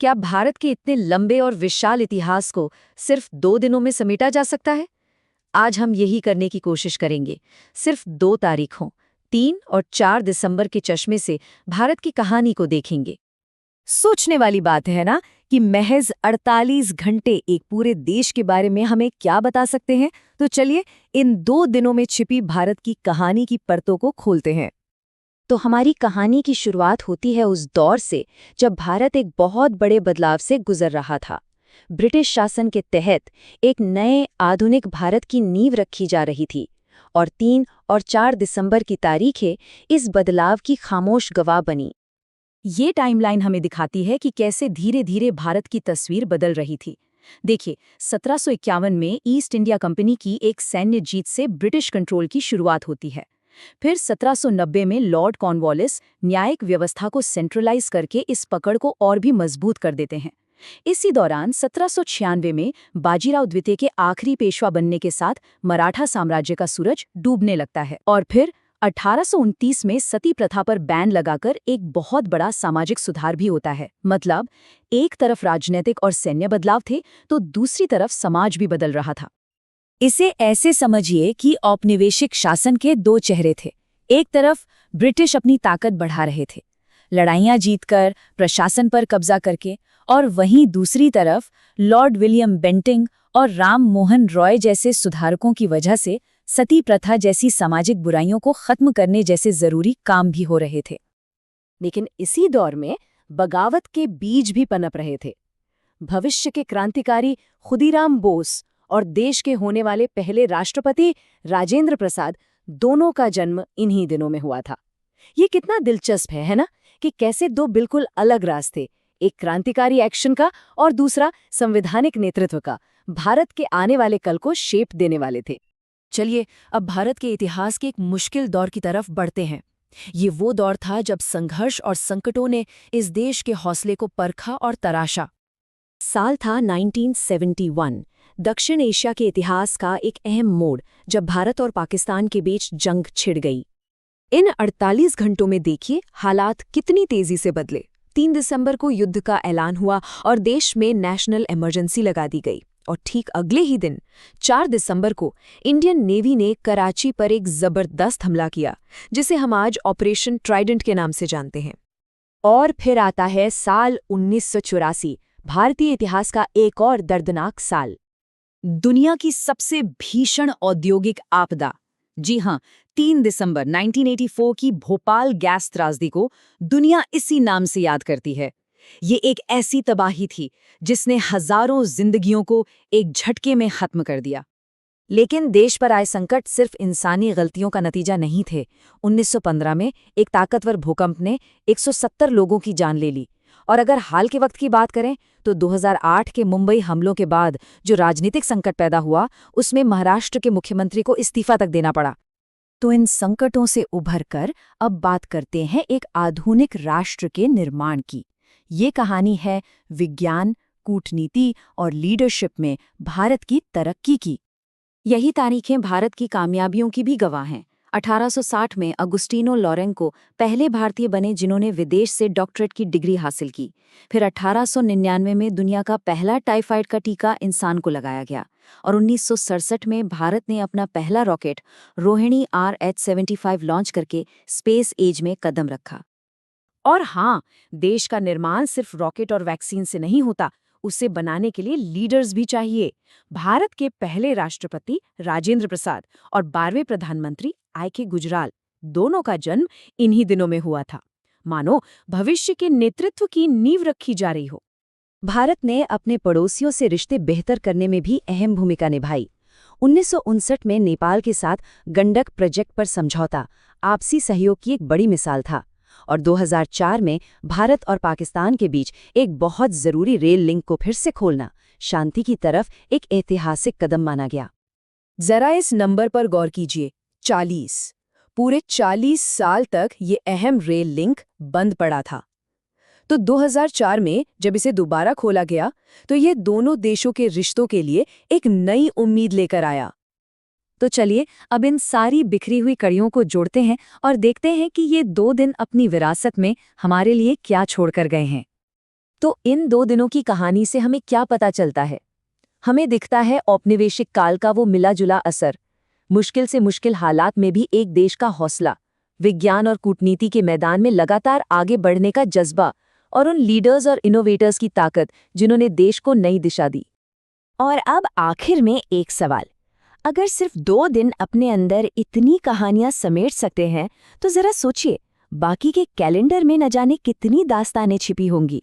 क्या भारत के इतने लंबे और विशाल इतिहास को सिर्फ 2 दिनों में समेटा जा सकता है? आज हम यही करने की कोशिश करेंगे। सिर्फ 2 तारीखों, 3 और 4 दिसंबर के चश्मे से भारत की कहानी को देखेंगे। सोचने वाली बात है ना कि महज 48 घंटे एक पूरे देश के बारे में हमें क्या बता सकते हैं। तो चलिए इन 2 दिनों में छिपी भारत की कहानी की परतों को खोलते हैं। तो हमारी कहानी की शुरुआत होती है उस दौर से जब भारत एक बहुत बड़े बदलाव से गुजर रहा था। ब्रिटिश शासन के तहत एक नए आधुनिक भारत की नींव रखी जा रही थी और 3 और 4 दिसंबर की तारीखें इस बदलाव की खामोश गवाह बनी। ये टाइमलाइन हमें दिखाती है कि कैसे धीरे धीरे भारत की तस्वीर बदल रही थी। देखिए, 1751 में ईस्ट इंडिया कंपनी की एक सैन्य जीत से ब्रिटिश कंट्रोल की शुरुआत होती है। फिर 1790 में लॉर्ड कॉर्नवालिस न्यायिक व्यवस्था को सेंट्रलाइज करके इस पकड़ को और भी मजबूत कर देते हैं। इसी दौरान 1796 में बाजीराव द्वितीय के आखिरी पेशवा बनने के साथ मराठा साम्राज्य का सूरज डूबने लगता है और फिर 1829 में सती प्रथा पर बैन लगाकर एक बहुत बड़ा सामाजिक सुधार भी होता है। मतलब एक तरफ राजनीतिक और सैन्य बदलाव थे तो दूसरी तरफ समाज भी बदल रहा था। इसे ऐसे समझिए कि औपनिवेशिक शासन के 2 चेहरे थे। एक तरफ ब्रिटिश अपनी ताकत बढ़ा रहे थे, लड़ाइयां जीतकर, प्रशासन पर कब्जा करके, और वहीं दूसरी तरफ लॉर्ड विलियम बेंटिंग और राम मोहन रॉय जैसे सुधारकों की वजह से सती प्रथा जैसी सामाजिक बुराइयों को खत्म करने जैसे जरूरी काम भी हो रहे थे। लेकिन इसी दौर में बगावत के बीज भी पनप रहे थे। भविष्य के क्रांतिकारी खुदीराम बोस और देश के होने वाले पहले राष्ट्रपति राजेंद्र प्रसाद, दोनों का जन्म इन्हीं दिनों में हुआ था। ये कितना दिलचस्प है ना, कि कैसे 2 बिल्कुल अलग रास्ते, एक क्रांतिकारी एक्शन का और दूसरा संवैधानिक नेतृत्व का, भारत के आने वाले कल को शेप देने वाले थे। चलिए अब भारत के इतिहास के एक मुश्किल दौर की तरफ बढ़ते हैं। ये वो दौर था जब संघर्ष और संकटों ने इस देश के हौसले को परखा और तराशा। साल था 1971, दक्षिण एशिया के इतिहास का एक अहम मोड़, जब भारत और पाकिस्तान के बीच जंग छिड़ गई। इन 48 घंटों में देखिए हालात कितनी तेजी से बदले। 3 दिसंबर को युद्ध का ऐलान हुआ और देश में नेशनल इमरजेंसी लगा दी गई। और ठीक अगले ही दिन 4 दिसंबर को इंडियन नेवी ने कराची पर एक जबरदस्त हमला किया, जिसे हम आज ऑपरेशन ट्राइडेंट के नाम से जानते हैं। और फिर आता है साल 1984, भारतीय इतिहास का एक और दर्दनाक साल। दुनिया की सबसे भीषण औद्योगिक आपदा, जी हां, 3 दिसंबर 1984 की भोपाल गैस त्रासदी को दुनिया इसी नाम से याद करती है। ये एक ऐसी तबाही थी जिसने हजारों जिंदगियों को एक झटके में खत्म कर दिया। लेकिन देश पर आए संकट सिर्फ इंसानी गलतियों का नतीजा नहीं थे। 1915 में एक ताकतवर भूकंप ने 170 लोगों की जान ले ली। और अगर हाल के वक्त की बात करें तो 2008 के मुंबई हमलों के बाद जो राजनीतिक संकट पैदा हुआ, उसमें महाराष्ट्र के मुख्यमंत्री को इस्तीफा तक देना पड़ा। तो इन संकटों से उभरकर अब बात करते हैं एक आधुनिक राष्ट्र के निर्माण की। ये कहानी है विज्ञान, कूटनीति और लीडरशिप में भारत की तरक्की की। यही तारीखें भारत की कामयाबियों की भी गवाह हैं। 1860 में अगुस्टिनो लोरेंको पहले भारतीय बने जिन्होंने विदेश से डॉक्टरेट की डिग्री हासिल की। फिर 1899 में दुनिया का पहला टाइफाइड का टीका इंसान को लगाया गया और 1967 में भारत ने अपना पहला रॉकेट रोहिणी RH-75 लॉन्च करके स्पेस एज में कदम रखा। और हाँ, देश का निर्माण सिर्फ रॉकेट और वैक्सीन से नहीं होता, उसे बनाने के लिए लीडर्स भी चाहिए। भारत के पहले राष्ट्रपति राजेंद्र प्रसाद और 12वें प्रधानमंत्री I.K. गुजराल, दोनों का जन्म इन्हीं दिनों में हुआ था। मानो भविष्य के नेतृत्व की नींव रखी जा रही हो। भारत ने अपने पड़ोसियों से रिश्ते बेहतर करने में भी अहम भूमिका निभाई। 1959 में नेपाल के साथ गंडक प्रोजेक्ट पर समझौता आपसी सहयोग की एक बड़ी मिसाल था। और 2004 में भारत और पाकिस्तान के बीच एक बहुत जरूरी रेल लिंक को फिर से खोलना शांति की तरफ एक ऐतिहासिक कदम माना गया। जरा इस नंबर पर गौर कीजिए, 40। पूरे 40 साल तक ये अहम रेल लिंक बंद पड़ा था। तो 2004 में जब इसे दोबारा खोला गया तो ये दोनों देशों के रिश्तों के लिए एक नई उम्मीद लेकर आया। तो चलिए अब इन सारी बिखरी हुई कड़ियों को जोड़ते हैं और देखते हैं कि ये 2 दिन अपनी विरासत में हमारे लिए क्या छोड़कर गए हैं। तो इन 2 दिनों की कहानी से हमें क्या पता चलता है? हमें दिखता है औपनिवेशिक काल का वो मिला-जुला असर, मुश्किल से मुश्किल हालात में भी एक देश का हौसला, विज्ञान और कूटनीति के मैदान में लगातार आगे बढ़ने का जज्बा और उन लीडर्स और इनोवेटर्स की ताकत जिन्होंने देश को नई दिशा दी। और अब आखिर में एक सवाल, अगर सिर्फ 2 दिन अपने अंदर इतनी कहानियां समेट सकते हैं तो जरा सोचिए, बाकी के कैलेंडर में न जाने कितनी दास्तानें छिपी होंगी।